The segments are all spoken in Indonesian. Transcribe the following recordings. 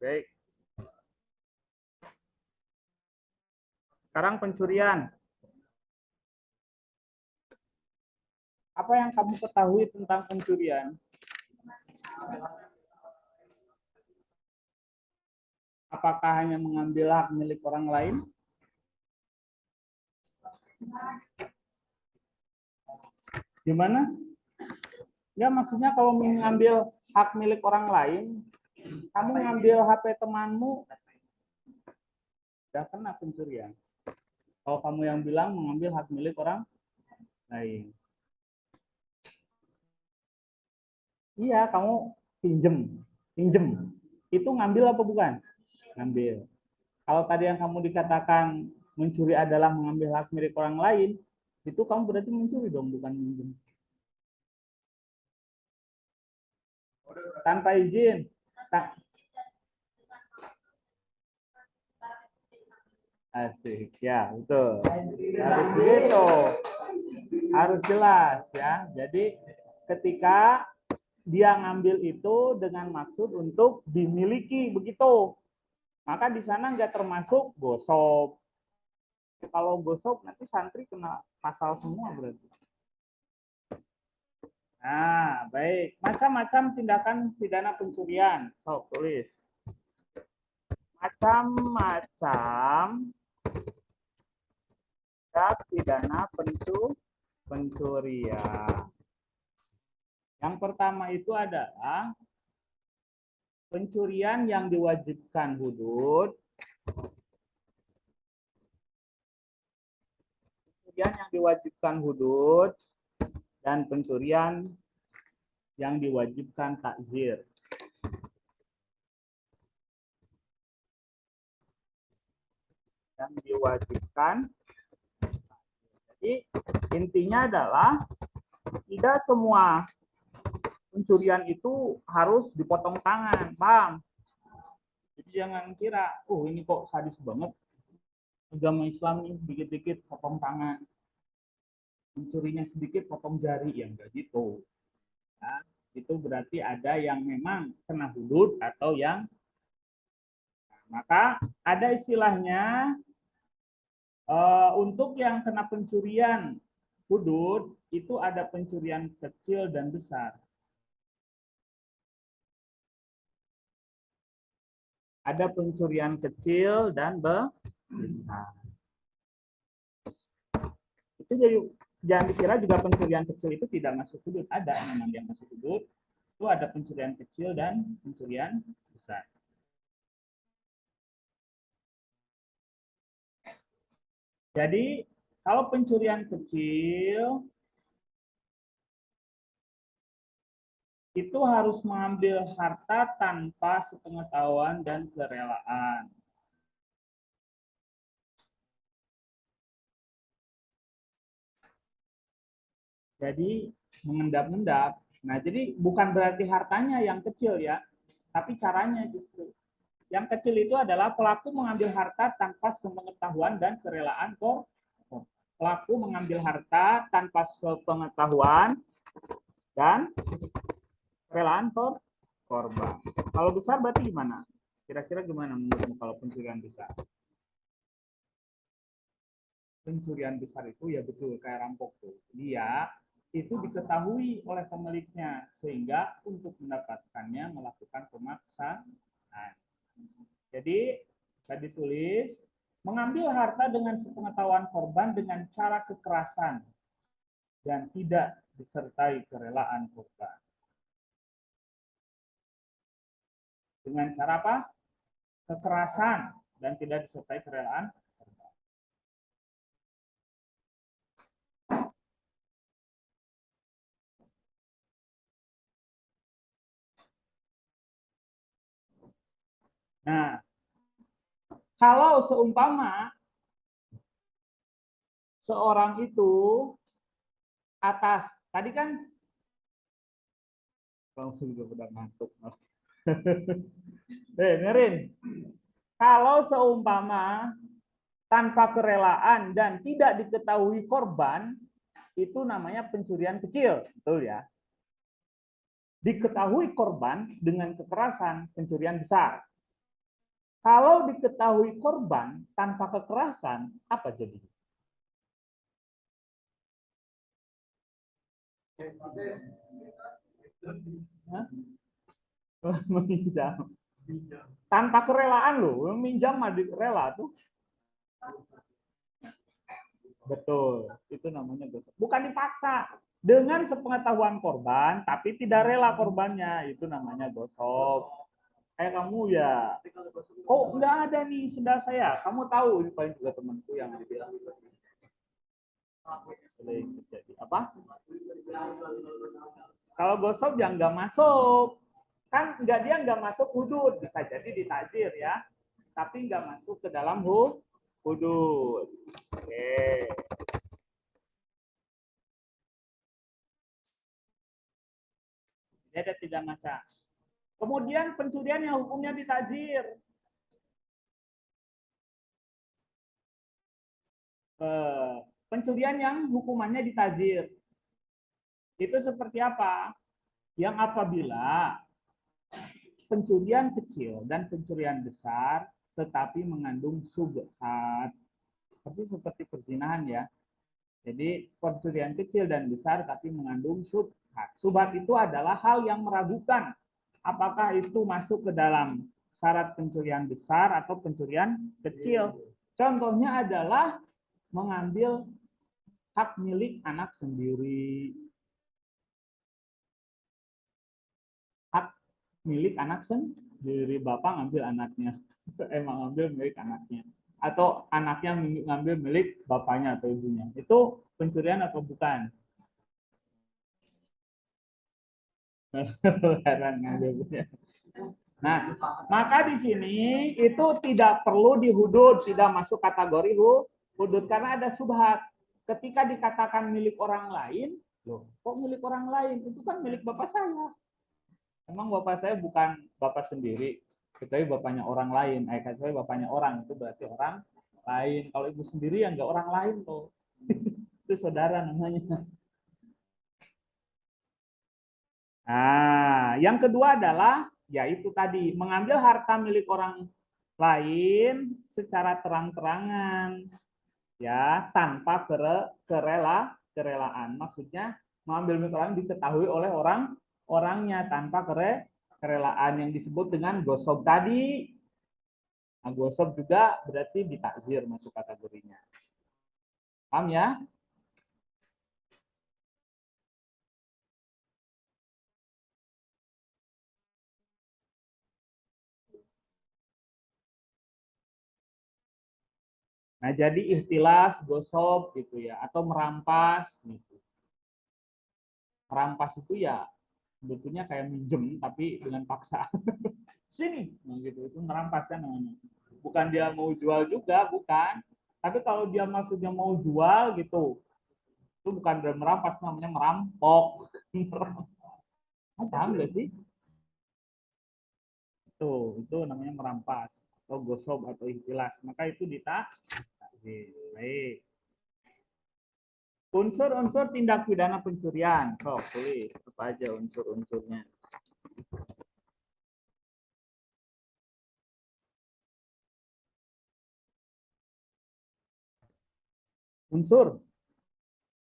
Baik. Sekarang pencurian. Apa yang kamu ketahui tentang pencurian? Apakah hanya mengambil hak milik orang lain? Gimana? Ya, maksudnya kalau mengambil hak milik orang lain, kamu ngambil HP temanmu, udah kena pencurian. Kalau kamu yang bilang mengambil hak milik orang lain. Iya, kamu pinjem. Pinjem. Itu ngambil apa bukan? Ngambil. Kalau tadi yang kamu dikatakan mencuri adalah mengambil hak milik orang lain, itu kamu berarti mencuri dong, bukan minjem. Tanpa izin. Asik, ya betul. Harus begitu. Harus jelas ya. Jadi ketika dia ngambil itu dengan maksud untuk dimiliki begitu, maka di sana nggak termasuk gosok. Kalau gosok nanti santri kena pasal semua berarti. Nah, baik. Macam-macam tindakan pidana pencurian. So, tulis. Macam-macam tindak pidana pencurian. Yang pertama itu adalah pencurian yang diwajibkan hudud. Pencurian yang diwajibkan hudud dan pencurian yang diwajibkan takzir. Yang diwajibkan. Jadi intinya adalah tidak semua pencurian itu harus dipotong tangan, paham? Jadi jangan kira, ini kok sadis banget agama Islam nih, dikit-dikit potong tangan, mencurinya sedikit potong jari, yang enggak gitu. Ya, itu berarti ada yang memang kena hudud atau yang maka ada istilahnya untuk yang kena pencurian hudud itu ada pencurian kecil dan besar. Ada pencurian kecil dan besar. Itu jadi jangan dikira juga pencurian kecil itu tidak masuk hudud. Ada memang yang masuk hudud. Itu ada pencurian kecil dan pencurian besar. Jadi kalau pencurian kecil itu harus mengambil harta tanpa sepengetahuan dan kerelaan. Jadi mengendap-endap. Nah, jadi bukan berarti hartanya yang kecil ya, tapi caranya justru. Yang kecil itu adalah pelaku mengambil harta tanpa sepengetahuan dan kerelaan korban. Pelaku mengambil harta tanpa sepengetahuan dan kerelaan korban. Kalau besar berarti gimana? Kira-kira gimana menurutmu kalau pencurian besar? Pencurian besar itu ya betul kayak rampok tuh. Dia itu diketahui oleh pemiliknya sehingga untuk mendapatkannya melakukan pemaksaan. Jadi tadi tulis mengambil harta dengan sepengetahuan korban dengan cara kekerasan dan tidak disertai kerelaan korban. Dengan cara apa? Kekerasan dan tidak disertai kerelaan korban. Nah, kalau seumpama seorang itu atas, tadi kan kamu juga udah ngantuk. Dengerin. Kalau seumpama tanpa kerelaan dan tidak diketahui korban, itu namanya pencurian kecil, betul ya? Diketahui korban dengan kekerasan, pencurian besar. Kalau diketahui korban tanpa kekerasan, apa jadi? Hah? Meminjam. Tanpa kerelaan loh, meminjam mah rela tuh. Betul, itu namanya gosok. Bukan dipaksa. Dengan sepengetahuan korban, tapi tidak rela korbannya, itu namanya gosok. Kayak kamu ya, oh nggak ada nih sendal saya. Kamu tahu, ini paling juga temanku yang bilang sering terjadi. Apa? Kalau gosok yang nggak masuk, kan dia nggak masuk hudud, bisa jadi ditakzir ya, tapi nggak masuk ke dalam hudud. Oke. Ini ada 3 macam. Kemudian pencurian yang hukumnya ditakzir. Pencurian yang hukumannya ditakzir. Itu seperti apa? Yang apabila pencurian kecil dan pencurian besar tetapi mengandung subhat. Persis seperti perzinahan ya. Jadi pencurian kecil dan besar tapi mengandung subhat. Subhat itu adalah hal yang meragukan apakah itu masuk ke dalam syarat pencurian besar atau pencurian kecil. Contohnya adalah mengambil hak milik anak sendiri. Hak milik anak sendiri, bapak ngambil anaknya, emang ngambil milik anaknya, atau anaknya ngambil milik bapaknya atau ibunya, itu pencurian atau bukan? Nah, maka di sini itu tidak perlu dihudud, tidak masuk kategori hudud karena ada subhat. Ketika dikatakan milik orang lain, loh, kok milik orang lain? Itu kan milik bapak saya. Emang bapak saya bukan bapak sendiri, kecuali bapaknya orang lain. Kecuali bapaknya orang, itu berarti orang lain. Kalau ibu sendiri ya nggak orang lain tuh. Itu saudara namanya. Nah, yang kedua adalah yaitu tadi mengambil harta milik orang lain secara terang-terangan ya tanpa kerelaan. Maksudnya mengambil milik orang diketahui oleh orangnya tanpa kerelaan yang disebut dengan gosok tadi. Nah, gosok juga berarti ditakzir masuk kategorinya. Paham ya? Nah, jadi ikhtilas, gosok gitu ya, atau merampas gitu. Merampas itu ya sebetulnya kayak minjem tapi dengan paksa. Sini, nah, gitu. Itu merampas kan namanya. Bukan dia mau jual juga, bukan. Tapi kalau dia maksudnya mau jual gitu, itu bukan merampas, namanya merampok. Paham nggak sih? Itu namanya merampas atau gosok atau ikhtilas. Maka itu ditakzir. Baik. Unsur-unsur tindak pidana pencurian. So, tulis apa aja unsur-unsurnya. Unsur.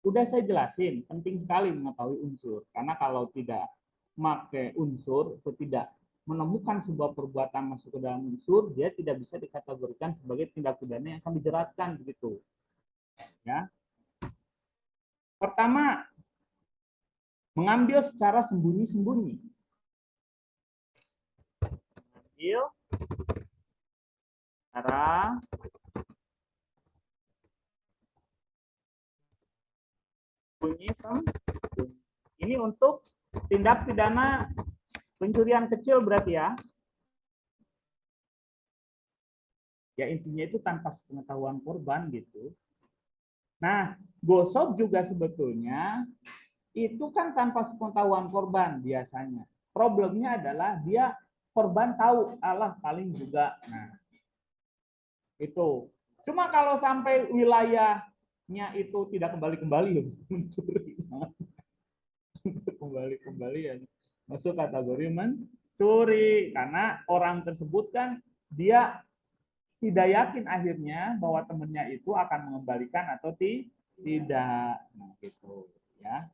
Udah saya jelasin, penting sekali mengetahui unsur. Karena kalau tidak pakai unsur atau tidak menemukan sebuah perbuatan masuk ke dalam unsur, dia tidak bisa dikategorikan sebagai tindak pidana yang akan dijeratkan begitu. Ya. Pertama, mengambil secara sembunyi-sembunyi. Mengambil secara sembunyi-sembunyi. Ini untuk tindak pidana pencurian kecil berarti ya. Ya intinya itu tanpa sepengetahuan korban gitu. Nah, gosok juga sebetulnya itu kan tanpa sepengetahuan korban biasanya. Problemnya adalah dia korban tahu Allah paling juga. Nah, itu. Cuma kalau sampai wilayahnya itu tidak kembali-kembali ya mencuri. Kembali-kembali ya masuk kategori mencuri karena orang tersebut kan dia tidak yakin akhirnya bahwa temannya itu akan mengembalikan atau tidak. Nah, gitu ya.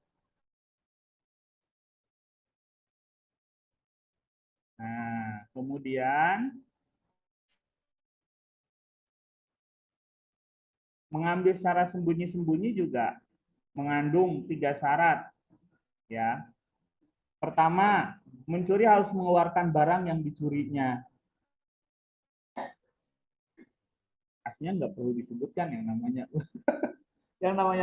Nah, kemudian mengambil secara sembunyi-sembunyi juga mengandung 3 syarat ya. Pertama, mencuri harus mengeluarkan barang yang dicurinya. Aslinya nggak perlu disebutkan yang namanya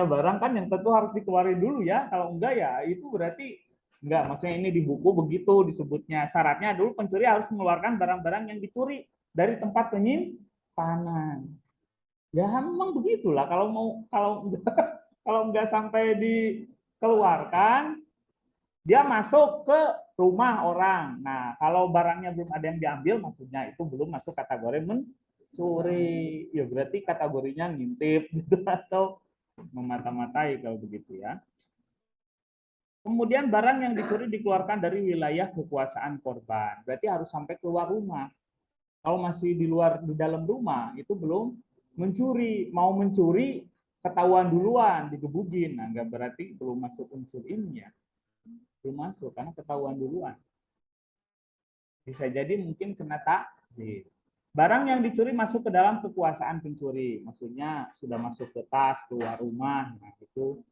barang kan yang tentu harus dikeluarin dulu ya. Kalau enggak ya itu berarti enggak. Maksudnya ini di buku begitu disebutnya. Syaratnya dulu pencuri harus mengeluarkan barang-barang yang dicuri dari tempat penyimpanan. Ya memang begitulah. Kalau enggak sampai dikeluarkan, dia masuk ke rumah orang. Nah, kalau barangnya belum ada yang diambil, maksudnya itu belum masuk kategori mencuri. Ya berarti kategorinya ngintip gitu atau memata-matai kalau begitu ya. Kemudian barang yang dicuri dikeluarkan dari wilayah kekuasaan korban. Berarti harus sampai keluar rumah. Kalau masih di dalam rumah itu belum mencuri. Mau mencuri ketahuan duluan, digebugin. Nah, nggak berarti belum masuk unsur ini ya. Belum masuk karena ketahuan duluan. Bisa jadi mungkin kena takzir. Barang yang dicuri masuk ke dalam kekuasaan pencuri. Maksudnya sudah masuk ke tas, keluar rumah. Nah, itu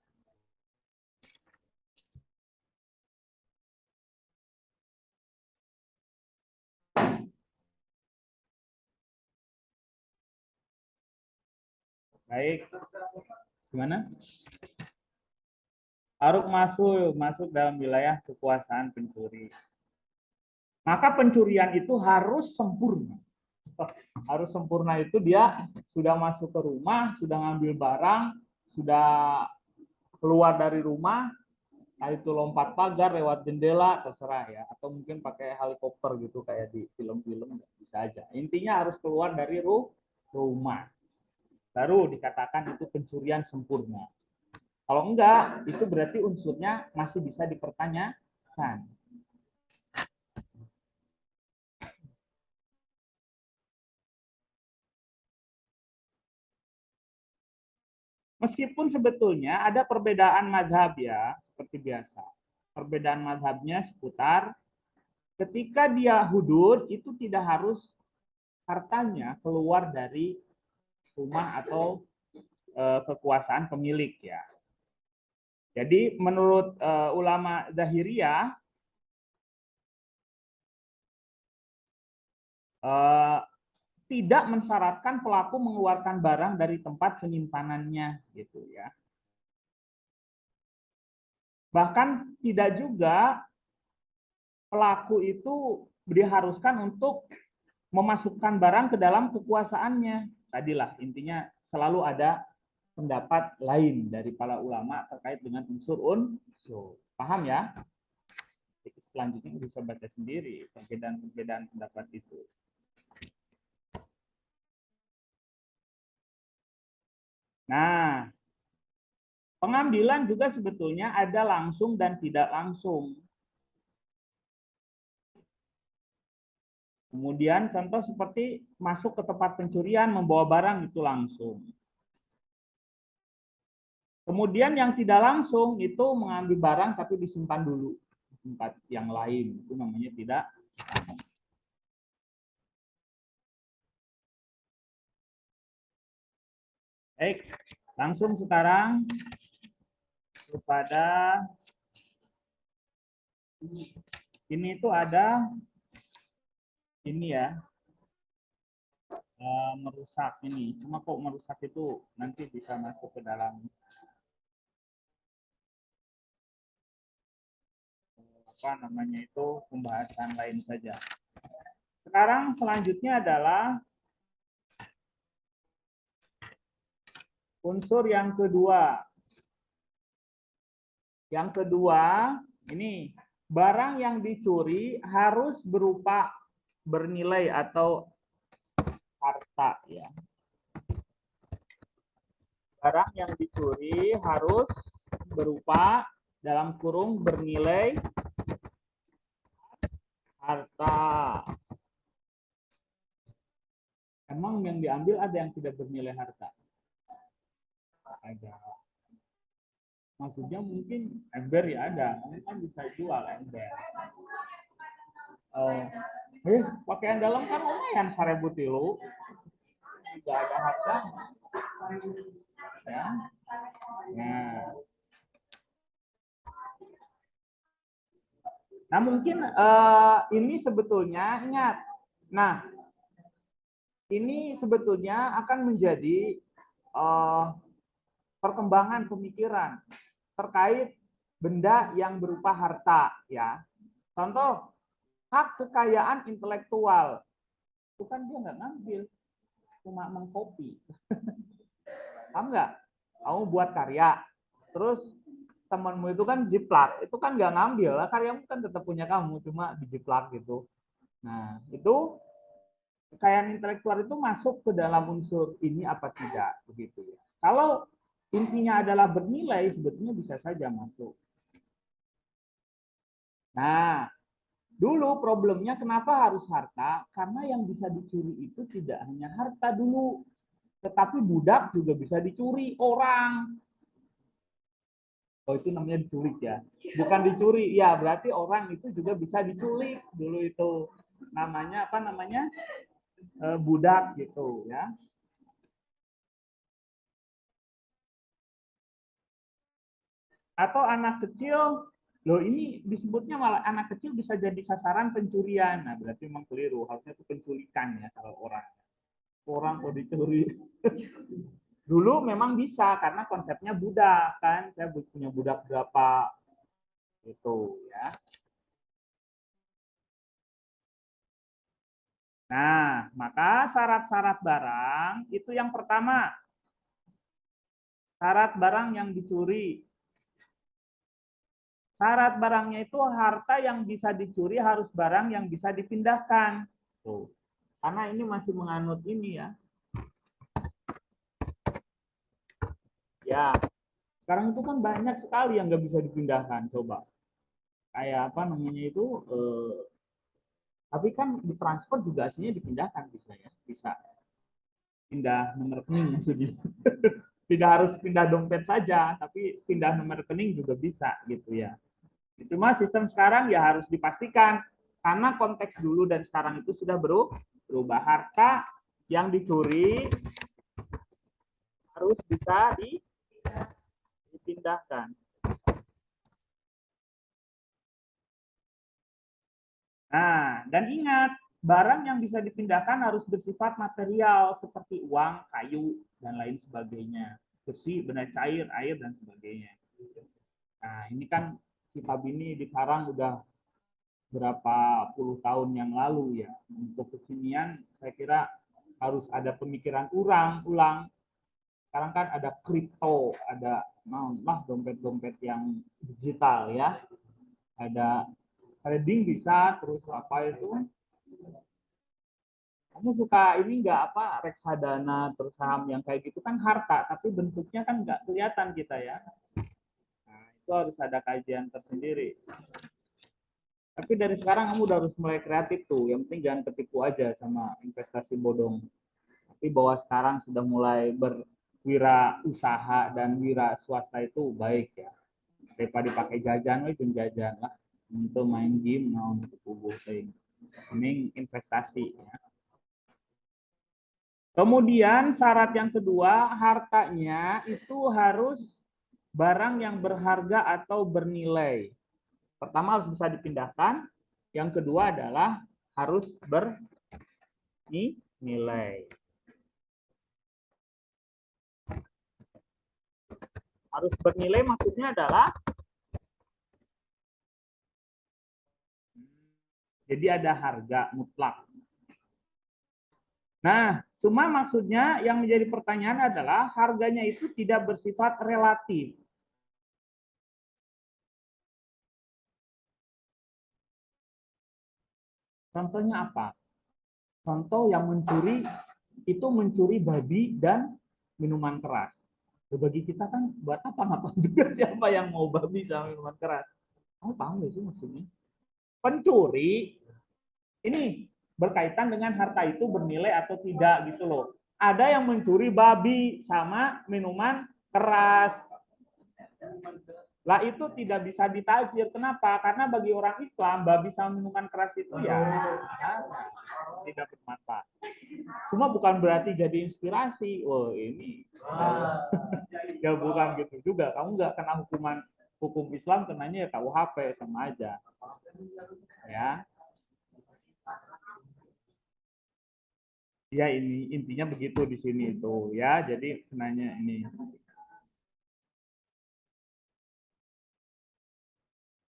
baik. Gimana? Harus masuk dalam wilayah kekuasaan pencuri. Maka pencurian itu harus sempurna. Harus sempurna itu dia sudah masuk ke rumah, sudah ngambil barang, sudah keluar dari rumah, itu lompat pagar lewat jendela terserah ya, atau mungkin pakai helikopter gitu kayak di film-film bisa aja. Intinya harus keluar dari rumah. Baru dikatakan itu pencurian sempurna. Kalau enggak, itu berarti unsurnya masih bisa dipertanyakan. Meskipun sebetulnya ada perbedaan mazhab ya, seperti biasa. Perbedaan mazhabnya seputar ketika dia hudud itu tidak harus hartanya keluar dari rumah atau kekuasaan pemilik ya. Jadi menurut ulama Zahiriyah tidak mensyaratkan pelaku mengeluarkan barang dari tempat penyimpanannya gitu ya. Bahkan tidak juga pelaku itu diharuskan untuk memasukkan barang ke dalam kekuasaannya. Tadilah intinya selalu ada pendapat lain dari para ulama terkait dengan unsur. Paham ya? Selanjutnya bisa baca sendiri perbedaan-perbedaan pendapat itu. Nah, pengambilan juga sebetulnya ada langsung dan tidak langsung. Kemudian contoh seperti masuk ke tempat pencurian membawa barang itu langsung. Kemudian yang tidak langsung itu mengambil barang tapi disimpan dulu di tempat yang lain. Itu namanya tidak langsung. Baik, langsung sekarang kepada ini itu ada ini ya, merusak ini. Cuma kok merusak itu nanti bisa masuk ke dalam apa namanya itu pembahasan lain saja. Sekarang selanjutnya adalah unsur yang kedua. Yang kedua, ini barang yang dicuri harus berupa bernilai atau harta ya. Barang yang dicuri harus berupa dalam kurung bernilai harta. Emang yang diambil ada yang tidak bernilai harta? Ada. Maksudnya mungkin ember ya ada, mungkin kan bisa jual ember. Oh, pakaian dalam kan lumayan 1.000 tidak ada harga. Ya. Nah, nah mungkin ini sebetulnya ingat. Nah, ini sebetulnya akan menjadi perkembangan pemikiran terkait benda yang berupa harta, ya. Contoh, hak kekayaan intelektual. Itu kan dia nggak ngambil, cuma mengcopy. Paham nggak? Kamu buat karya, terus temanmu itu kan jiplak, itu kan nggak ngambil, karyamu kan tetap punya kamu, cuma dijiplak gitu. Nah, itu kekayaan intelektual itu masuk ke dalam unsur ini apa tidak, begitu ya. Kalau intinya adalah bernilai, sebetulnya bisa saja masuk. Nah, dulu problemnya kenapa harus harta? Karena yang bisa dicuri itu tidak hanya harta dulu, tetapi budak juga bisa dicuri orang. Oh, itu namanya diculik ya. Bukan dicuri, ya berarti orang itu juga bisa diculik dulu itu. Namanya apa namanya? Budak gitu ya. Atau anak kecil, loh ini disebutnya malah anak kecil bisa jadi sasaran pencurian. Nah, berarti memang keliru. Harusnya itu penculikan ya kalau orang. Orang kok dicuri. Dulu memang bisa karena konsepnya budak kan. Saya punya budak berapa itu ya. Nah, maka syarat-syarat barang itu yang pertama, syarat barang yang dicuri. Syarat barangnya itu harta yang bisa dicuri harus barang yang bisa dipindahkan. Tuh. Karena ini masih menganut ini ya. Ya, sekarang itu kan banyak sekali yang nggak bisa dipindahkan. Coba. Kayak apa namanya itu, tapi kan ditransfer juga aslinya dipindahkan bisa ya. Bisa pindah nomor rekening maksudnya. Tidak harus pindah dompet saja, tapi pindah nomor rekening juga bisa gitu ya. Cuma sistem sekarang ya harus dipastikan karena konteks dulu dan sekarang itu sudah berubah. Harta yang dicuri harus bisa dipindahkan. Nah, dan ingat, barang yang bisa dipindahkan harus bersifat material seperti uang, kayu, dan lain sebagainya. Besi, benda cair, air, dan sebagainya. Nah, ini kan kitab ini dikarang udah berapa puluh tahun yang lalu ya. Untuk kekinian saya kira harus ada pemikiran ulang. Sekarang kan ada kripto, ada dompet-dompet yang digital ya. Ada trading bisa, terus apa itu? Kamu suka ini nggak apa reksadana terus saham yang kayak gitu kan harta, tapi bentuknya kan nggak kelihatan kita ya. Nah, itu harus ada kajian tersendiri. Tapi dari sekarang kamu udah harus mulai kreatif tuh. Yang penting jangan ketipu aja sama investasi bodong. Tapi bahwa sekarang sudah mulai berwirausaha dan wira swasta itu baik ya. Daripada dipakai jajan, jajan lah. Untuk main game, nah untuk tubuh ini investasi ya. Kemudian syarat yang kedua, hartanya itu harus barang yang berharga atau bernilai. Pertama harus bisa dipindahkan, yang kedua adalah harus bernilai. Harus bernilai maksudnya adalah jadi ada harga mutlak. Nah, cuma maksudnya yang menjadi pertanyaan adalah harganya itu tidak bersifat relatif. Contohnya apa? Contoh yang mencuri itu mencuri babi dan minuman keras. Bagi kita kan buat apa ngapain juga siapa yang mau babi sama minuman keras? Kamu paham gak sih maksudnya? Pencuri ini berkaitan dengan harta itu bernilai atau tidak gitu loh. Ada yang mencuri babi sama minuman keras. Lah itu tidak bisa ditazir. Kenapa? Karena bagi orang Islam babi sama minuman keras itu ya tidak bermanfaat. Cuma bukan berarti jadi inspirasi. Oh ini ya bukan gitu juga. Kamu nggak kena hukum Islam, kenanya ya KUHP sama aja. Ya. Ya ini intinya begitu di sini itu ya. Jadi kenanya ini.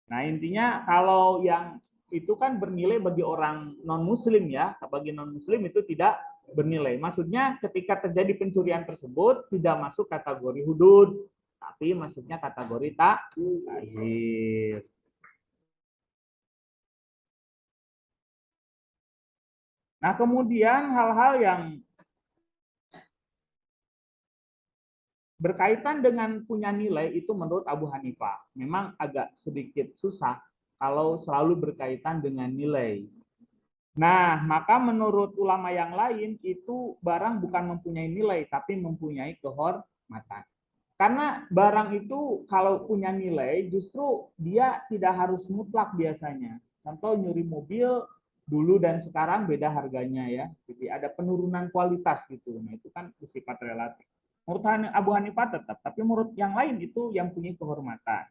Nah, intinya kalau yang itu kan bernilai bagi orang non-muslim ya, bagi non-muslim itu tidak bernilai. Maksudnya ketika terjadi pencurian tersebut tidak masuk kategori hudud, tapi masuknya kategori takzir. Nah, kemudian hal-hal yang berkaitan dengan punya nilai itu menurut Abu Hanifah memang agak sedikit susah kalau selalu berkaitan dengan nilai. Nah, maka menurut ulama yang lain itu barang bukan mempunyai nilai tapi mempunyai kehormatan. Karena barang itu kalau punya nilai justru dia tidak harus mutlak biasanya. Contoh nyuri mobil dulu dan sekarang beda harganya ya. Jadi ada penurunan kualitas gitu. Nah, itu kan bersifat relatif. Menurut Abu Hanifah tetap, tapi menurut yang lain itu yang punya kehormatan.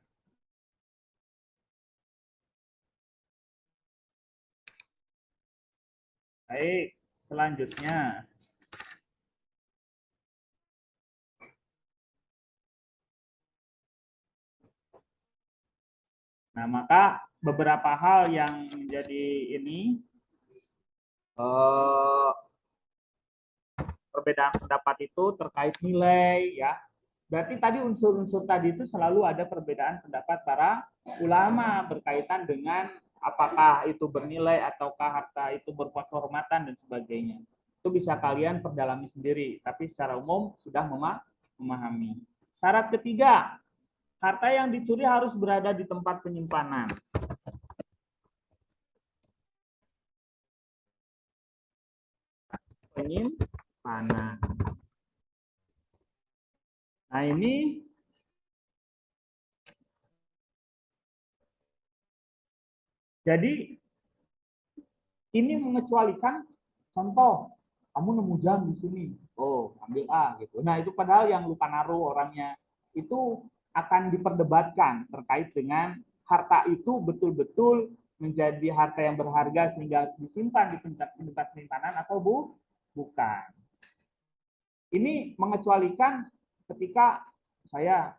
Baik, selanjutnya. Nah, maka beberapa hal yang menjadi ini eh, perbedaan pendapat itu terkait nilai ya. Berarti tadi unsur-unsur tadi itu selalu ada perbedaan pendapat para ulama berkaitan dengan apakah itu bernilai ataukah harta itu berkehormatan dan sebagainya. Itu bisa kalian perdalami sendiri, tapi secara umum sudah memahami. Syarat ketiga, harta yang dicuri harus berada di tempat penyimpanan. Penyimpanan. Nah ini jadi ini mengecualikan contoh kamu nemu jam di sini, oh ambil A gitu. Nah itu padahal yang luka naruh orangnya itu akan diperdebatkan terkait dengan harta itu betul-betul menjadi harta yang berharga sehingga disimpan di tempat penyimpanan atau bukan. Ini mengecualikan ketika saya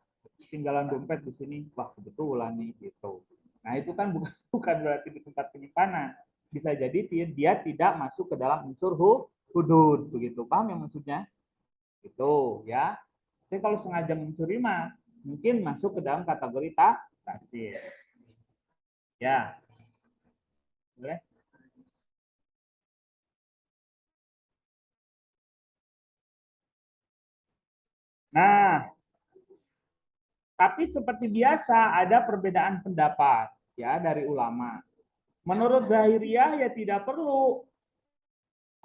tinggalan dompet di sini, wah kebetulan nih gitu. Nah itu kan bukan bukan berarti di tempat penyimpanan. Bisa jadi dia tidak masuk ke dalam unsur hudud begitu. Paham yang maksudnya? Itu ya. Tapi kalau sengaja mencuri mah mungkin masuk ke dalam kategori taksir. Ya, boleh. Nah, tapi seperti biasa ada perbedaan pendapat ya dari ulama. Menurut Zahiriyah ya tidak perlu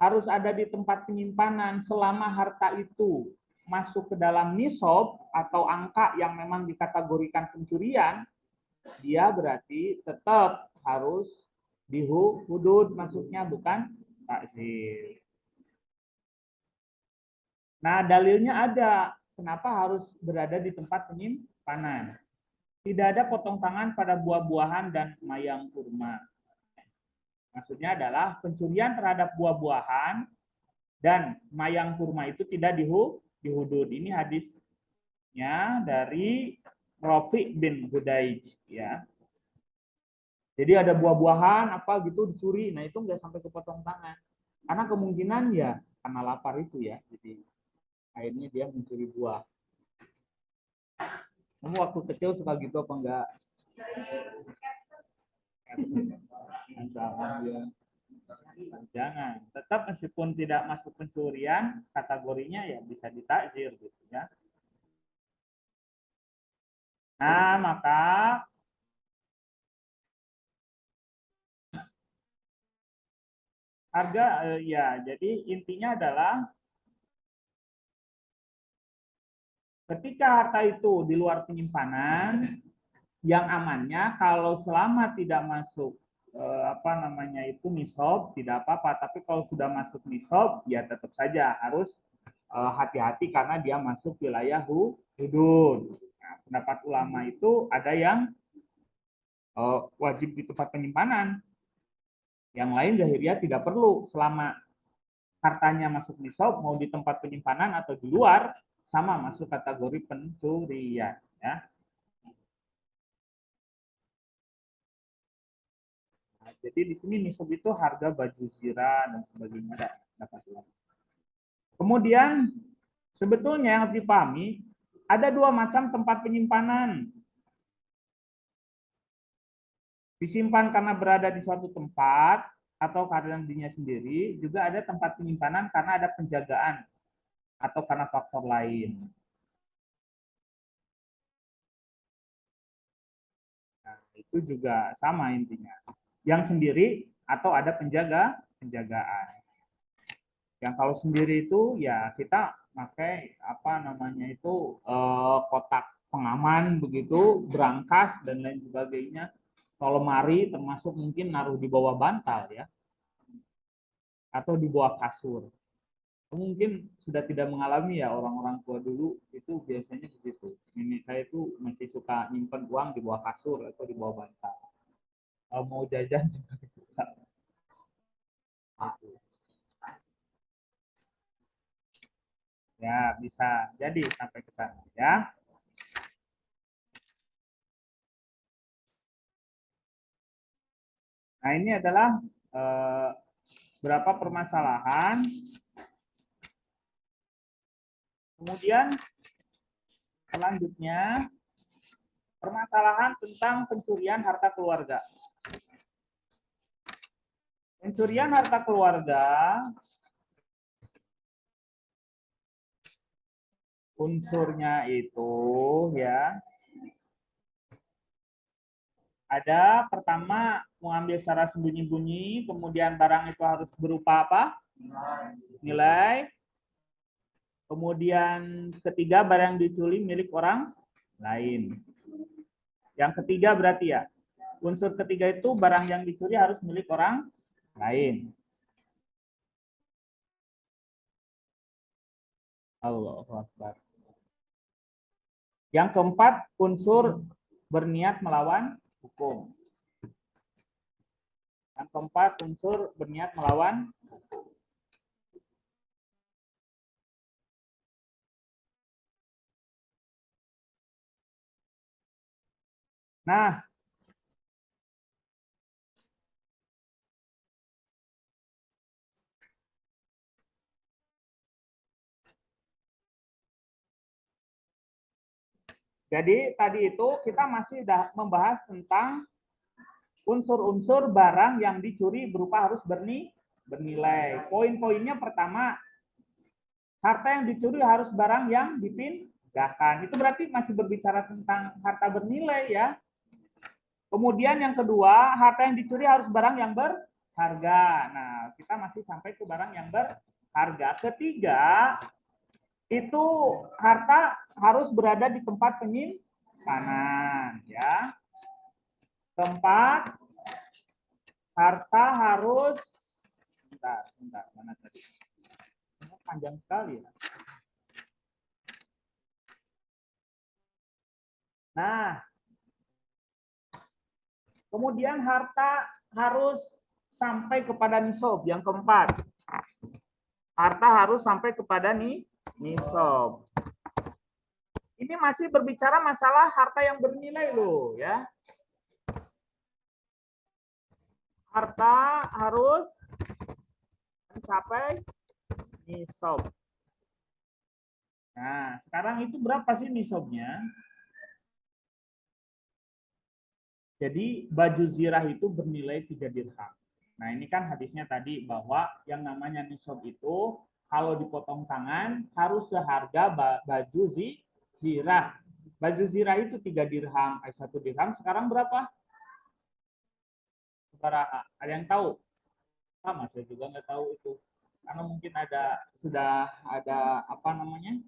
harus ada di tempat penyimpanan selama harta itu masuk ke dalam nisab atau angka yang memang dikategorikan pencurian, dia berarti tetap harus di hudud masuknya bukan taksir. Nah, dalilnya ada. Kenapa harus berada di tempat penyimpanan? Tidak ada potong tangan pada buah-buahan dan mayang kurma. Maksudnya adalah pencurian terhadap buah-buahan dan mayang kurma itu tidak dihudud. Ini hadisnya dari Rafi bin Hudaij ya. Jadi ada buah-buahan apa gitu dicuri, nah itu nggak sampai kepotong tangan. Karena kemungkinan ya karena lapar itu ya, jadi akhirnya dia mencuri buah. Kamu waktu kecil suka gitu apa enggak? Asalkan dia jangan. Tetap meskipun tidak masuk pencurian, kategorinya ya bisa ditakzir gitu ya. Nah, maka Harga ya, jadi intinya adalah ketika harta itu di luar penyimpanan, yang amannya kalau selama tidak masuk apa namanya itu nisob tidak apa-apa, tapi kalau sudah masuk nisob ya tetap saja harus hati-hati karena dia masuk wilayah hudud. Nah, pendapat ulama itu ada yang wajib di tempat penyimpanan, yang lain zahiriyah tidak perlu selama hartanya masuk nisob mau di tempat penyimpanan atau di luar sama masuk kategori pencurian ya. Nah, jadi di sini nisob itu harga baju zirah dan sebagainya dapat uang. Kemudian sebetulnya yang harus dipahami ada dua macam tempat penyimpanan. Disimpan karena berada di suatu tempat atau karena dirinya sendiri, juga ada tempat penyimpanan karena ada penjagaan atau karena faktor lain. Nah, itu juga sama intinya. Yang sendiri atau ada penjagaan. Yang kalau sendiri itu ya kita pakai apa namanya itu kotak pengaman begitu, berangkas dan lain sebagainya. Kalau lemari termasuk mungkin naruh di bawah bantal ya atau di bawah kasur. Mungkin sudah tidak mengalami ya orang-orang tua dulu itu biasanya begitu. Nenek saya itu masih suka nyimpen uang di bawah kasur atau di bawah bantal. Kalau mau jajan juga bisa. Ya bisa jadi sampai ke sana ya. Nah ini adalah eh, berapa permasalahan. Kemudian selanjutnya permasalahan tentang pencurian harta keluarga. Pencurian harta keluarga unsurnya itu ya ada pertama mengambil secara sembunyi-bunyi, kemudian barang itu harus berupa apa? Nilai. Kemudian ketiga barang dicuri milik orang lain. Yang ketiga berarti ya unsur ketiga itu barang yang dicuri harus milik orang lain. Allahu Akbar. Yang keempat unsur berniat melawan hukum. Yang keempat unsur berniat melawan hukum. Nah, jadi tadi itu kita masih membahas tentang unsur-unsur barang yang dicuri berupa harus bernilai. Poin-poinnya pertama, harta yang dicuri harus barang yang dipindahkan. Itu berarti masih berbicara tentang harta bernilai ya. Kemudian yang kedua, harta yang dicuri harus barang yang berharga. Nah, kita masih sampai ke barang yang berharga. Ketiga, itu harta harus berada di tempat penyimpanan ya. Tempat harta harus bentar, mana tadi? Ini panjang sekali ya. Nah, kemudian harta harus sampai kepada nisob. Yang keempat, harta harus sampai kepada nisob. Ini masih berbicara masalah harta yang bernilai loh ya. Harta harus mencapai nisob. Nah, sekarang itu berapa sih nisobnya? Jadi baju zirah itu bernilai 3 dirham. Nah ini kan hadisnya tadi bahwa yang namanya nisob itu kalau dipotong tangan harus seharga baju zirah. Baju zirah itu 3 dirham, 1 dirham sekarang berapa? Ada yang tahu? Sama, saya juga nggak tahu itu. Karena mungkin sudah ada apa namanya,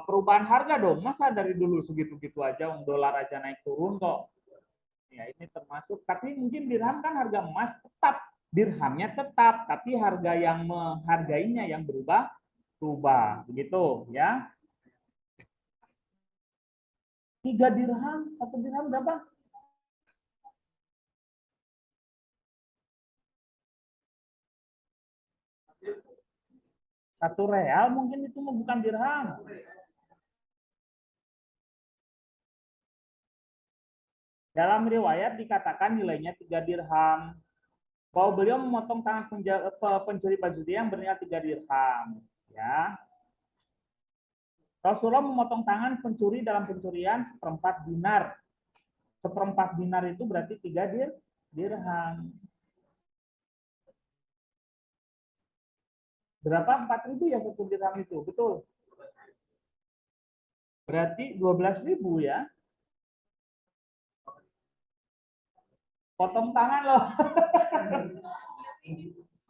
perubahan harga dong. Masa dari dulu segitu-gitu aja, dolar aja naik turun kok. Ya ini termasuk, tapi mungkin dirham kan harga emas tetap, dirhamnya tetap, tapi harga yang menghargainya yang berubah begitu ya. 3 dirham, 1 dirham berapa? 1 real mungkin itu bukan dirham. Dalam riwayat dikatakan nilainya 3 dirham. Bahwa beliau memotong tangan pencuri baju dia yang bernilai 3 dirham. Ya, Rasulullah memotong tangan pencuri dalam pencurian 1/4 dinar. 1/4 dinar itu berarti 3 dirham. Berapa? 4.000 ya 1 dirham itu, betul. Berarti 12.000 ya. Potong tangan loh.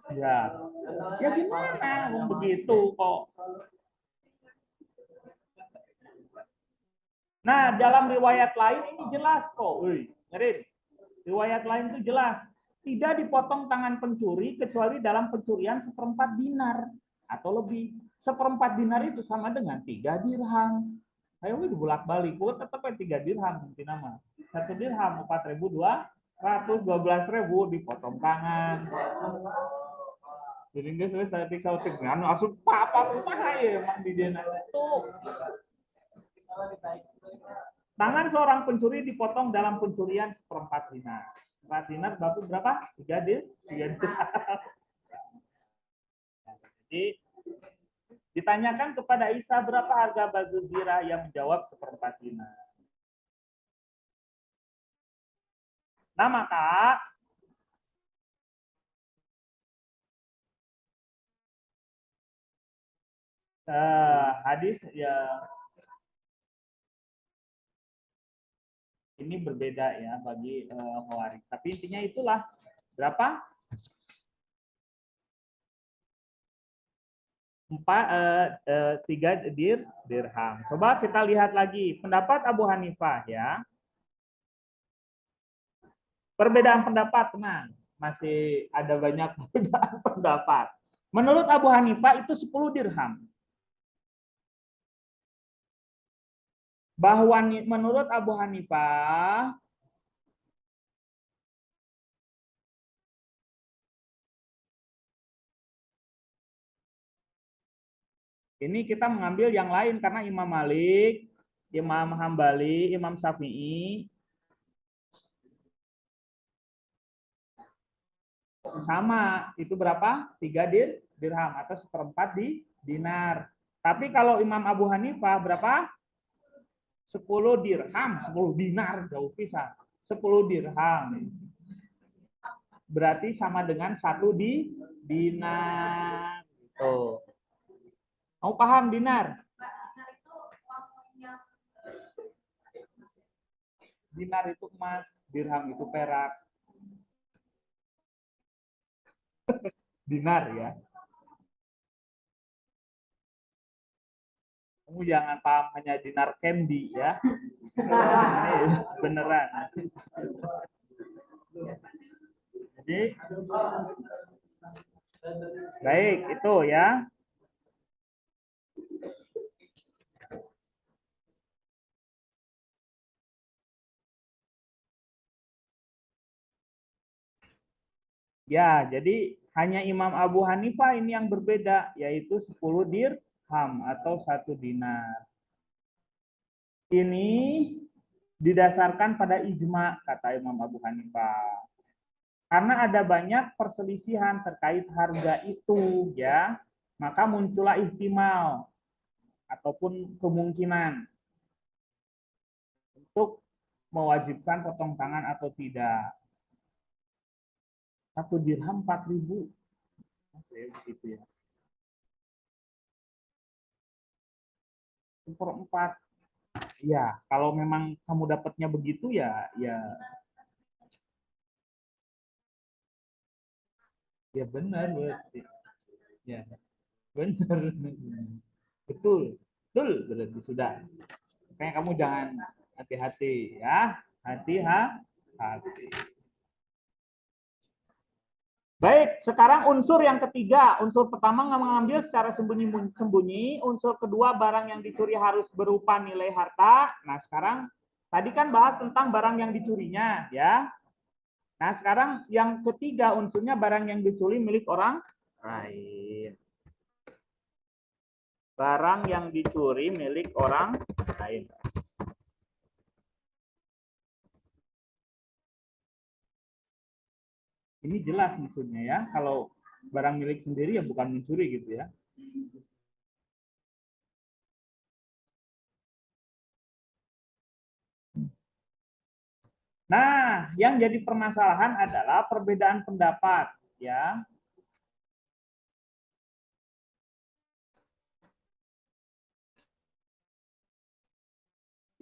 Ya, ya gimana? Begitu kok. Nah, dalam riwayat lain ini jelas kok. Ngerin. Riwayat lain itu jelas. Tidak dipotong tangan pencuri kecuali dalam pencurian 1/4 dinar atau lebih. 1/4 dinar itu sama dengan 3 dirham. Ayo dibolak-balik. Gue tetap 3 dirham nanti nama. 1 dirham 4.200, 12.000 dipotong tangan. Jadi nggak selesai tik anu asup apa ya emang di dena itu. Tangan seorang pencuri dipotong dalam pencurian 1/4 dinar. 1/4 dinar berapa? 3 dirham. Jadi ditanyakan kepada Isa berapa harga baju zirah, yang menjawab 1/4 dinar. Nah maka hadis ya ini berbeda ya bagi Khawarij. Tapi intinya itulah berapa? 3 dirham. Coba kita lihat lagi pendapat Abu Hanifah ya. Perbedaan pendapat, tenang. Masih ada banyak perbedaan pendapat. Menurut Abu Hanifah itu 10 dirham. Bahwa menurut Abu Hanifah ini kita mengambil yang lain karena Imam Malik, Imam Hambali, Imam Syafi'i sama, itu berapa? 3 dirham atau 1/4 dinar. Tapi kalau Imam Abu Hanifah berapa? 10 dirham, 10 dinar jauh pisah. 10 dirham. Berarti sama dengan 1 dinar. Gitu. Mau paham dinar? Dinar itu emas, dirham itu perak. Dinar ya. Kamu jangan paham hanya dinar candy ya. Ini beneran. Jadi baik itu ya. Ya, jadi hanya Imam Abu Hanifah ini yang berbeda, yaitu 10 dirham atau 1 dinar. Ini didasarkan pada ijma, kata Imam Abu Hanifah. Karena ada banyak perselisihan terkait harga itu, ya, maka muncullah ihtimal ataupun kemungkinan untuk mewajibkan potong tangan atau tidak. 1 dirham 4.000, begitu ya. 1/4. Ya, kalau memang kamu dapatnya begitu ya Ya benar berarti. Ya, benar. Betul. Betul berarti sudah. Makanya kamu jangan hati-hati ya. Hati-hati. Baik, sekarang unsur yang ketiga. Unsur pertama mengambil secara sembunyi-sembunyi. Unsur kedua, barang yang dicuri harus berupa nilai harta. Nah, sekarang tadi kan bahas tentang barang yang dicurinya, ya. Nah, sekarang yang ketiga unsurnya barang yang dicuri milik orang lain. Barang yang dicuri milik orang lain. Ini jelas maksudnya ya. Kalau barang milik sendiri ya bukan mencuri gitu ya. Nah, yang jadi permasalahan adalah perbedaan pendapat, ya.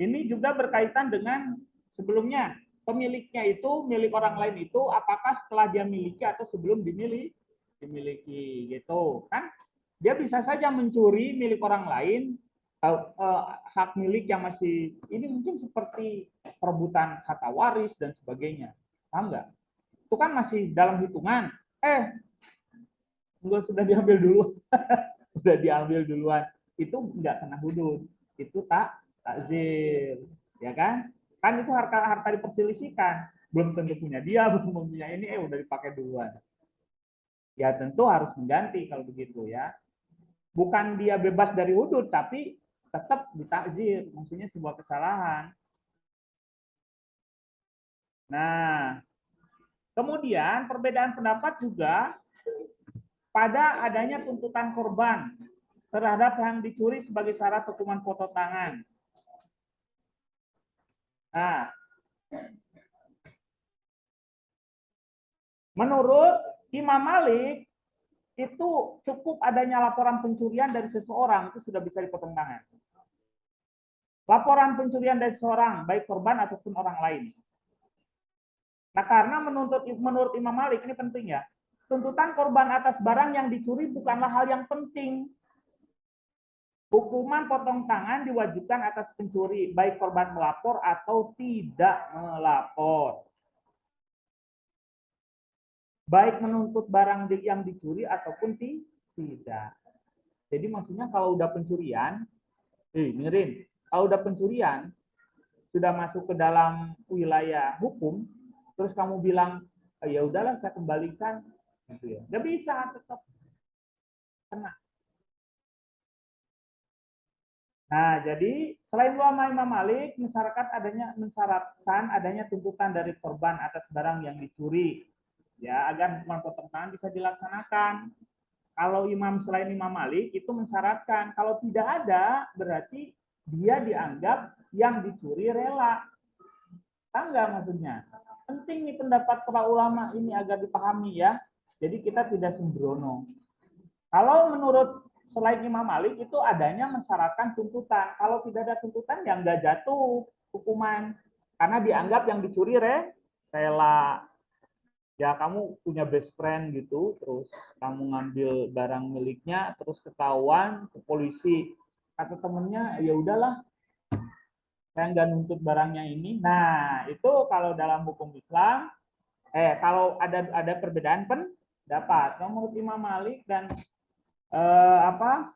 Ini juga berkaitan dengan sebelumnya. Pemiliknya itu, milik orang lain itu, apakah setelah dia miliki atau sebelum dimiliki gitu kan? Dia bisa saja mencuri milik orang lain, hak milik yang masih ini mungkin seperti perebutan harta waris dan sebagainya, paham nggak? Itu kan masih dalam hitungan. Enggak, sudah diambil dulu, sudah diambil duluan, itu nggak kena hudud, itu takzir, ya kan? Kan itu harta harta diperselisihkan, belum tentu punya dia, belum punya ini, udah dipakai duluan. Ya tentu harus mengganti kalau begitu ya. Bukan dia bebas dari hudud, tapi tetap ditakzir, maksudnya sebuah kesalahan. Nah, kemudian perbedaan pendapat juga pada adanya tuntutan korban terhadap yang dicuri sebagai syarat hukuman potong tangan. Nah, menurut Imam Malik itu cukup adanya laporan pencurian dari seseorang itu sudah bisa dipotong tangan. Laporan pencurian dari seseorang, baik korban ataupun orang lain. Nah, karena menurut Imam Malik ini penting ya, tuntutan korban atas barang yang dicuri bukanlah hal yang penting. Hukuman potong tangan diwajibkan atas pencuri, baik korban melapor atau tidak melapor. Baik menuntut barang yang dicuri ataupun tidak. Jadi maksudnya kalau udah pencurian, mirin, kalau udah pencurian, sudah masuk ke dalam wilayah hukum, terus kamu bilang, ya udahlah saya kembalikan, gitu ya. Nggak bisa, tetap kena. Nah, jadi selain ulama Imam Malik mensyaratkan adanya tuntutan dari korban atas barang yang dicuri, ya agar hukuman potong tangan bisa dilaksanakan. Kalau imam selain Imam Malik itu mensyaratkan kalau tidak ada berarti dia dianggap yang dicuri rela. Enggak maksudnya. Penting nih pendapat para ulama ini agar dipahami ya. Jadi kita tidak sembrono. Kalau menurut selain Imam Malik itu adanya mensyaratkan tuntutan. Kalau tidak ada tuntutan ya enggak jatuh hukuman. Karena dianggap yang dicuri rela. Ya kamu punya best friend gitu, terus kamu ngambil barang miliknya, terus ketahuan ke polisi, kata temennya ya udahlah saya nggak nuntut barangnya ini. Nah itu kalau dalam hukum Islam, kalau ada perbedaan pendapat, menurut Imam Malik dan apa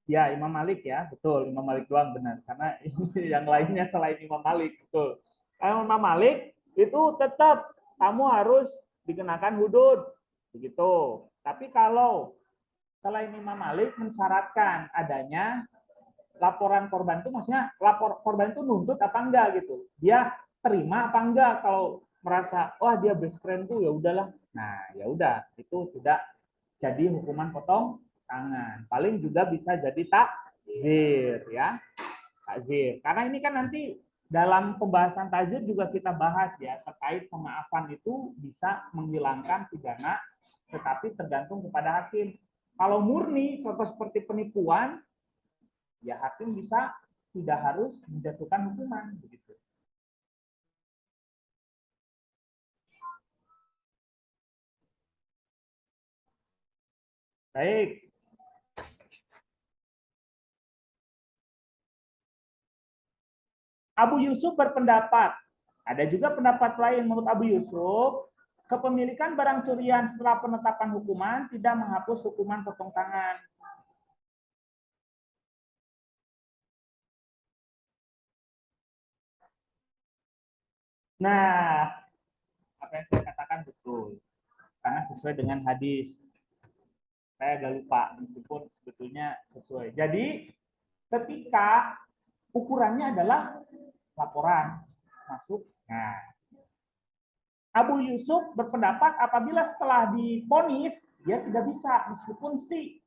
ya Imam Malik ya betul, Imam Malik doang benar karena yang lainnya selain Imam Malik betul. Imam Malik itu tetap kamu harus dikenakan hudud begitu. Tapi kalau selain Imam Malik mensyaratkan adanya laporan korban itu, maksudnya lapor korban itu nuntut apa enggak gitu, dia terima apa enggak, kalau merasa wah dia best friend tuh ya udahlah, nah ya udah itu tidak jadi hukuman potong tangan, paling juga bisa jadi takzir ya, takzir. Karena ini kan nanti dalam pembahasan takzir juga kita bahas ya terkait pemaafan itu bisa menghilangkan pidana, tetapi tergantung kepada hakim. Kalau murni contoh seperti penipuan, ya hakim bisa tidak harus menjatuhkan hukuman begitu. Baik. Abu Yusuf berpendapat, ada juga pendapat lain menurut Abu Yusuf, kepemilikan barang curian setelah penetapan hukuman tidak menghapus hukuman potong tangan. Nah, apa yang saya katakan betul, karena sesuai dengan hadis. Saya agak lupa, meskipun sebetulnya sesuai. Jadi, ketika ukurannya adalah laporan masuk. Nah, Abu Yusuf berpendapat apabila setelah divonis dia tidak bisa, meskipun si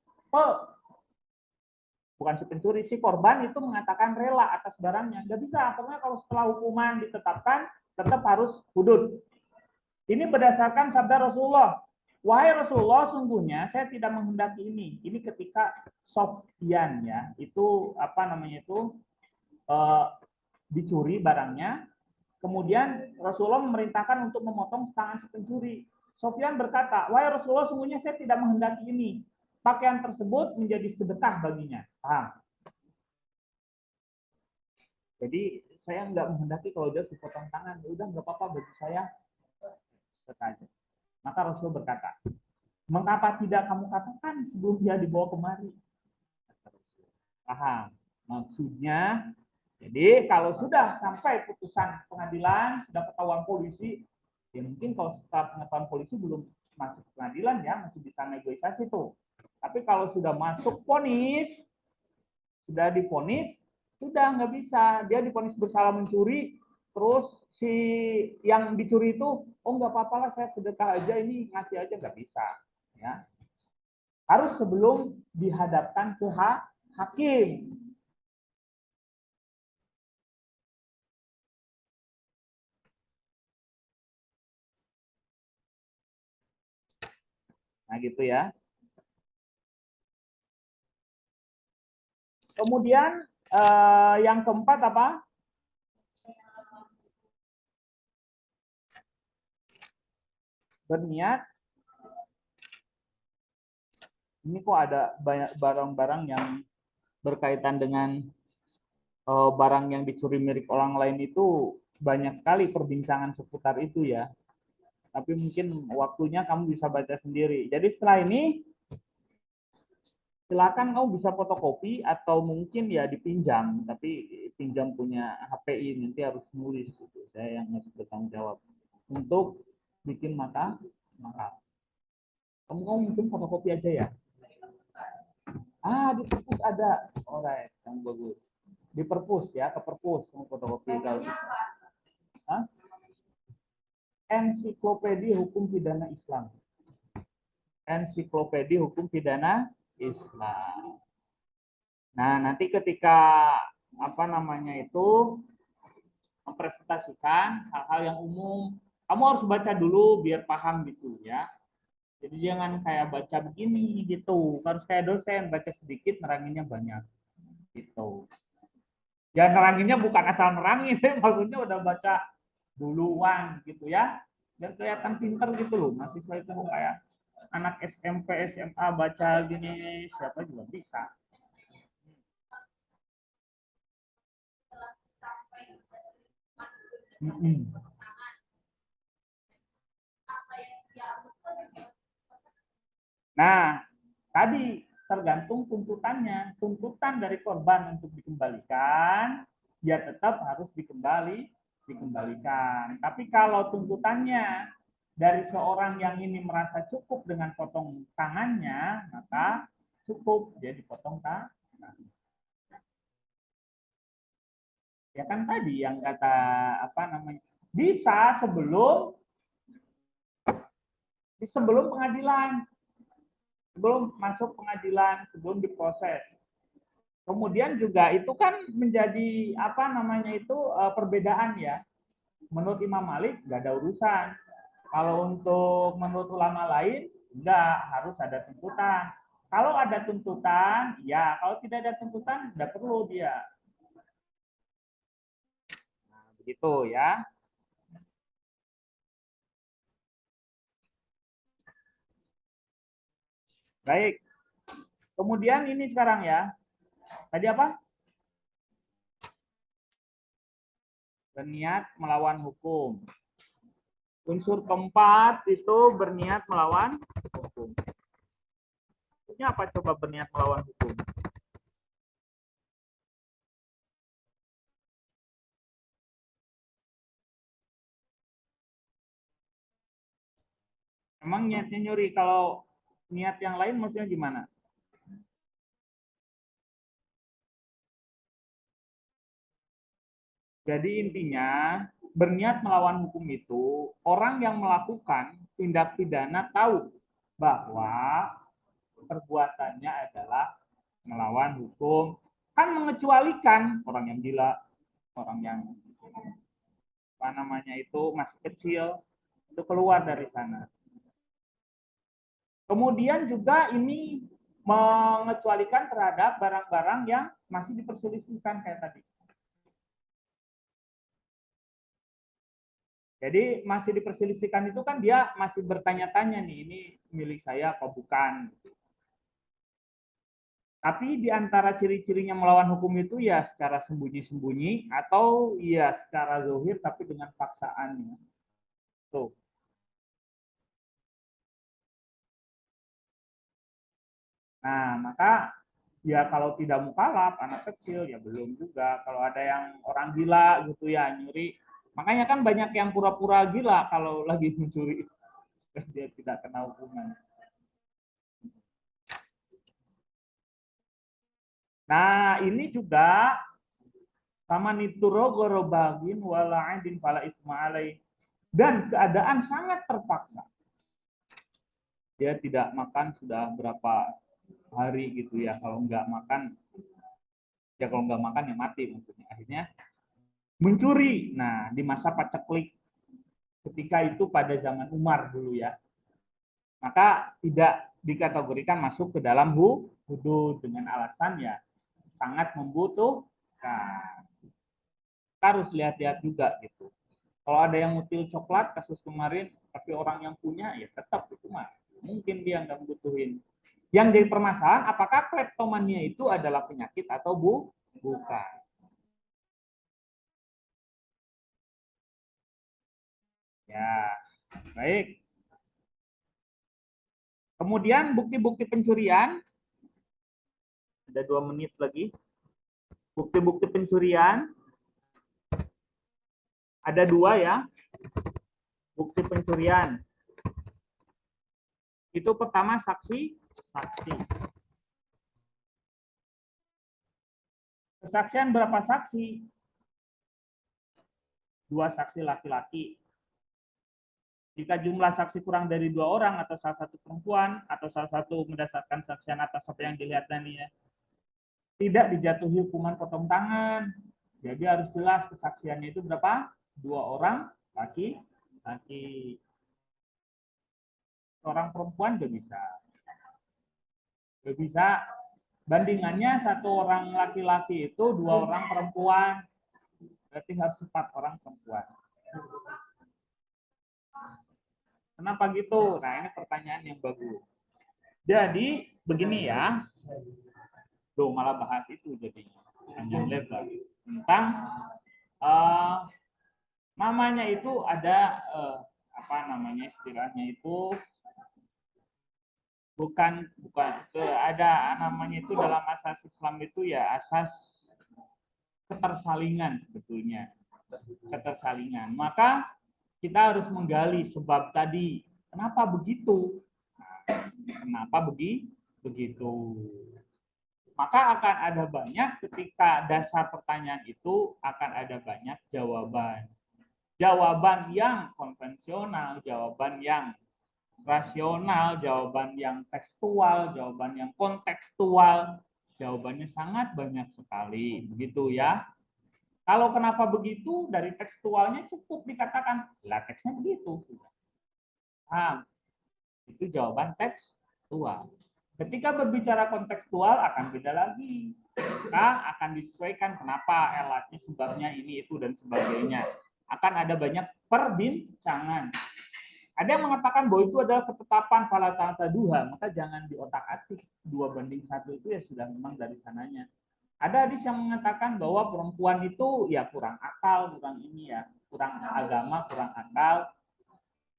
bukan si pencuri, si korban itu mengatakan rela atas barangnya, nggak bisa, karena kalau setelah hukuman ditetapkan tetap harus hudud. Ini berdasarkan sabda Rasulullah. Wahai Rasulullah, sungguhnya saya tidak menghendaki ini. Ini ketika Sofyan ya, itu apa namanya itu dicuri barangnya. Kemudian Rasulullah memerintahkan untuk memotong tangan si pencuri. Sofyan berkata, wahai Rasulullah, sungguhnya saya tidak menghendaki ini. Pakaian tersebut menjadi sedekah baginya. Paham? Jadi saya nggak menghendaki kalau dia dipotong tangan. Ya udah nggak apa-apa bagi saya. Saja. Maka Rasul berkata, mengapa tidak kamu katakan sebelum dia dibawa kemari? Paham? Maksudnya, jadi kalau sudah sampai putusan pengadilan, sudah ketahuan polisi, ya mungkin kalau setelah pengetahuan polisi belum masuk pengadilan ya, masih bisa negosiasi tuh. Tapi kalau sudah masuk vonis, sudah divonis, sudah nggak bisa. Dia divonis bersalah mencuri, terus si yang dicuri itu, oh nggak apa-apa lah, saya sedekah aja, ini ngasih aja, nggak bisa. Ya, harus sebelum dihadapkan ke hakim. Nah gitu ya. Kemudian yang keempat apa? Berniat. Ini kok ada banyak barang-barang yang berkaitan dengan barang yang dicuri milik orang lain itu banyak sekali perbincangan seputar itu ya. Tapi mungkin waktunya kamu bisa baca sendiri. Jadi setelah ini silakan kamu bisa fotokopi atau mungkin ya dipinjam, tapi pinjam punya HPI nanti harus nulis itu. Saya yang harus bertanggung jawab untuk bikin mata. Kamu mungkin fotokopi aja ya. Di perpus ada. Alright, yang bagus. Di perpus ya, ke perpus kamu fotokopi kalau. Ensiklopedia Hukum Pidana Islam. Ensiklopedia Hukum Pidana Islam. Nah, nanti ketika apa namanya itu mempresentasikan hal-hal yang umum, kamu harus baca dulu biar paham gitu ya. Jadi jangan kayak baca begini gitu, harus kayak dosen baca sedikit neranginnya banyak gitu. Ya neranginnya bukan asal nerangin, maksudnya udah baca duluan gitu ya. Biar kelihatan pinter gitu loh, mahasiswa itu kayak anak SMP, SMA baca gini siapa juga bisa. Nah, tadi tergantung tuntutannya. Tuntutan dari korban untuk dikembalikan, dia tetap harus dikembalikan. Tapi kalau tuntutannya dari seorang yang ini merasa cukup dengan potong tangannya, maka cukup dia dipotong tangan. Ya kan tadi yang kata apa namanya, bisa sebelum pengadilan, sebelum masuk pengadilan, sebelum diproses. Kemudian juga itu kan menjadi apa namanya itu perbedaan ya. Menurut Imam Malik nggak ada urusan. Kalau untuk menurut ulama lain enggak, harus ada tuntutan. Kalau ada tuntutan, ya. Kalau tidak ada tuntutan, tidak perlu dia. Nah, begitu ya. Baik. Kemudian ini sekarang ya. Tadi apa? Berniat melawan hukum. Unsur keempat itu berniat melawan hukum. Maksudnya apa coba berniat melawan hukum? Emang niatnya nyuri, kalau niat yang lain maksudnya gimana? Jadi intinya berniat melawan hukum itu orang yang melakukan tindak pidana tahu bahwa perbuatannya adalah melawan hukum, kan mengecualikan orang yang gila, orang yang apa namanya itu masih kecil itu keluar dari sana. Kemudian juga ini mengecualikan terhadap barang-barang yang masih diperselisihkan kayak tadi. Jadi masih diperselisihkan itu kan dia masih bertanya-tanya nih, ini milik saya apa bukan. Tapi di antara ciri-cirinya melawan hukum itu ya secara sembunyi-sembunyi atau ya secara zahir tapi dengan paksaan. Tuh. Nah, maka ya kalau tidak mukalaf, anak kecil ya belum juga. Kalau ada yang orang gila gitu ya nyuri, makanya kan banyak yang pura-pura gila kalau lagi mencuri, dia tidak kena hukuman. Nah, ini juga sama nituro gorobagin wala'idin fala isma alaih. Dan keadaan sangat terpaksa. Dia tidak makan sudah berapa hari gitu ya. Kalau nggak makan, ya kalau nggak makan ya mati maksudnya. Akhirnya mencuri. Nah, di masa paceklik ketika itu pada zaman Umar dulu ya. Maka tidak dikategorikan masuk ke dalam hudud dengan alasan ya sangat membutuhkan. Harus lihat-lihat juga gitu. Kalau ada yang ngutil coklat kasus kemarin, tapi orang yang punya ya tetap itu mah mungkin dia nggak membutuhin. Yang jadi permasalahan apakah kleptomania itu adalah penyakit atau bukan. Ya, baik. Kemudian bukti-bukti pencurian, ada 2 menit lagi. Bukti-bukti pencurian, ada 2 ya. Bukti pencurian. Itu pertama saksi. Kesaksian berapa saksi? 2 saksi laki-laki. Jika jumlah saksi kurang dari 2 orang atau salah satu perempuan atau salah satu berdasarkan saksian atas apa yang dilihat dan ya, tidak dijatuhi hukuman potong tangan. Jadi harus jelas kesaksiannya itu berapa? 2 orang laki-laki. Seorang perempuan juga bisa. Juga bisa. Bandingannya 1 orang laki-laki itu 2 orang perempuan. Berarti harus 4 orang perempuan. Kenapa gitu? Nah, ini pertanyaan yang bagus. Jadi, begini ya. Tuh, malah bahas itu jadinya. Panjang lebar. Tentang namanya itu ada apa namanya istilahnya itu bukan ada namanya itu dalam asas Islam itu ya asas ketersalingan sebetulnya. Ketersalingan. Maka kita harus menggali sebab tadi. Kenapa begitu? Nah, kenapa begitu? Maka akan ada banyak ketika dasar pertanyaan itu akan ada banyak jawaban. Jawaban yang konvensional, jawaban yang rasional, jawaban yang tekstual, jawaban yang kontekstual. Jawabannya sangat banyak sekali. Begitu ya. Kalau kenapa begitu, dari tekstualnya cukup dikatakan, lah teksnya begitu. Nah, itu jawaban tekstual. Ketika berbicara kontekstual akan beda lagi. Maka akan disesuaikan kenapa elatnya, sebabnya ini, itu, dan sebagainya. Akan ada banyak perbincangan. Ada yang mengatakan bahwa itu adalah ketetapan fala ta'taduha, maka jangan diotak-atik. 2:1 itu ya sudah memang dari sananya. Ada hadis yang mengatakan bahwa perempuan itu ya kurang akal, kurang ini ya, kurang agama, kurang akal.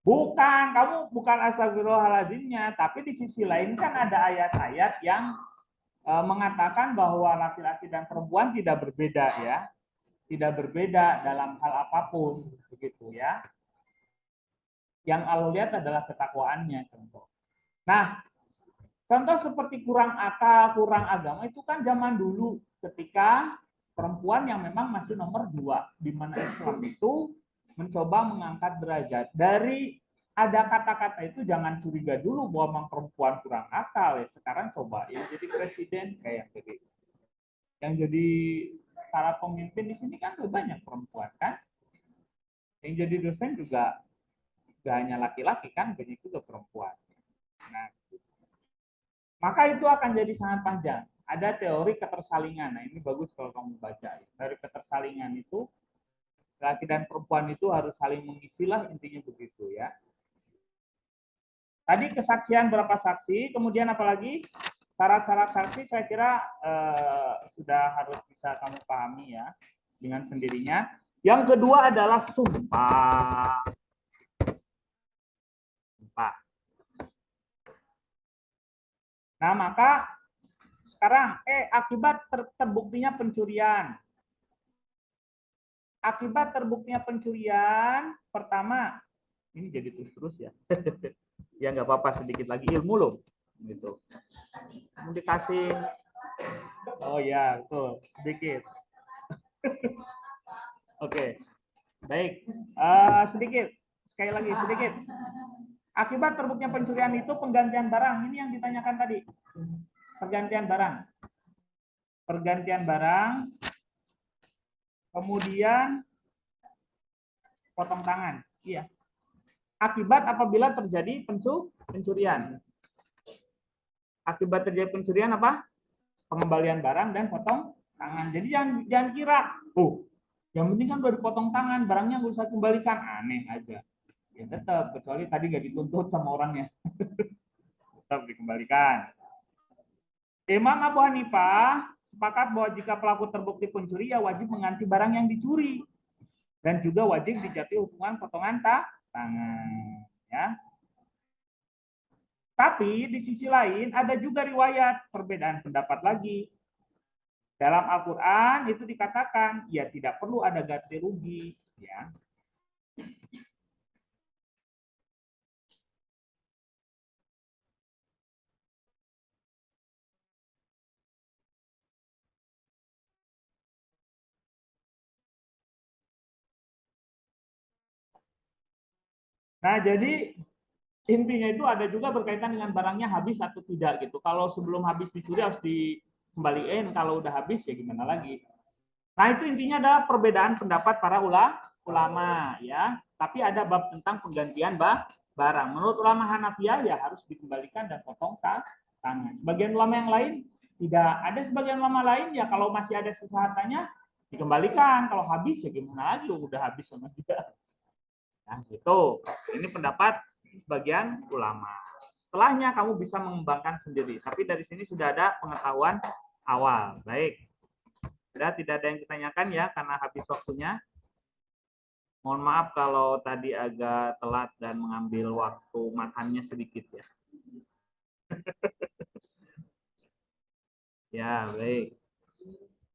Bukan, kamu bukan astagfirullahaladzimnya, tapi di sisi lain kan ada ayat-ayat yang mengatakan bahwa laki-laki dan perempuan tidak berbeda ya, tidak berbeda dalam hal apapun, begitu ya. Yang Allah lihat adalah ketakwaannya, contoh. Nah, contoh seperti kurang akal, kurang agama itu kan zaman dulu ketika perempuan yang memang masih nomor 2, di mana Islam itu mencoba mengangkat derajat. Dari ada kata-kata itu jangan curiga dulu bahwa memang perempuan kurang akal ya. Sekarang coba yang jadi presiden kayak jadi yang jadi para pemimpin di sini kan lebih banyak perempuan kan. Yang jadi dosen juga gak hanya laki-laki kan, banyak juga perempuan. Nah, maka itu akan jadi sangat panjang. Ada teori ketersalingan. Nah, ini bagus kalau kamu baca. Dari ketersalingan itu, laki dan perempuan itu harus saling mengisilah, intinya begitu ya. Tadi kesaksian berapa saksi, kemudian apalagi syarat-syarat saksi saya kira sudah harus bisa kamu pahami ya dengan sendirinya. Yang kedua adalah sumpah. Nah, maka sekarang akibat terbuktinya pencurian. Akibat terbuktinya pencurian, pertama, ini jadi terus ya. Ya nggak apa-apa, sedikit lagi ilmu loh. Gitu. Kamu dikasih, oh ya, betul, sedikit. Oke, baik. Sedikit, sekali lagi, sedikit. Akibat terbuktinya pencurian itu penggantian barang. Ini yang ditanyakan tadi. Pergantian barang. Pergantian barang. Kemudian potong tangan. Iya. Akibat apabila terjadi pencurian. Akibat terjadi pencurian apa? Pengembalian barang dan potong tangan. Jadi jangan kira, yang penting kan udah dipotong tangan, barangnya nggak usah kembalikan. Aneh aja. Ya tetap, kecuali tadi nggak dituntut sama orangnya. Tetap dikembalikan. Imam Abu Hanifah sepakat bahwa jika pelaku terbukti pencuri, ya wajib mengganti barang yang dicuri. Dan juga wajib dijatuhi hukuman potongan tangan. Ya. Tapi di sisi lain ada juga riwayat perbedaan pendapat lagi. Dalam Al-Quran itu dikatakan, ya tidak perlu ada ganti rugi. Ya. Nah, jadi intinya itu ada juga berkaitan dengan barangnya habis atau tidak gitu. Kalau sebelum habis dicuri harus dikembaliin, kalau udah habis ya gimana lagi. Nah, itu intinya adalah perbedaan pendapat para ulama ya. Tapi ada bab tentang penggantian barang. Menurut ulama Hanafiyah ya harus dikembalikan dan potong tangan. Sebagian ulama yang lain tidak. Ada sebagian ulama lain ya kalau masih ada sisaannya dikembalikan. Kalau habis ya gimana lagi, udah habis sama dia. Nah, gitu. Ini pendapat sebagian ulama. Setelahnya kamu bisa mengembangkan sendiri. Tapi dari sini sudah ada pengetahuan awal. Baik. Sudah tidak ada yang ditanyakan ya karena habis waktunya. Mohon maaf kalau tadi agak telat dan mengambil waktu makannya sedikit ya. Ya, baik.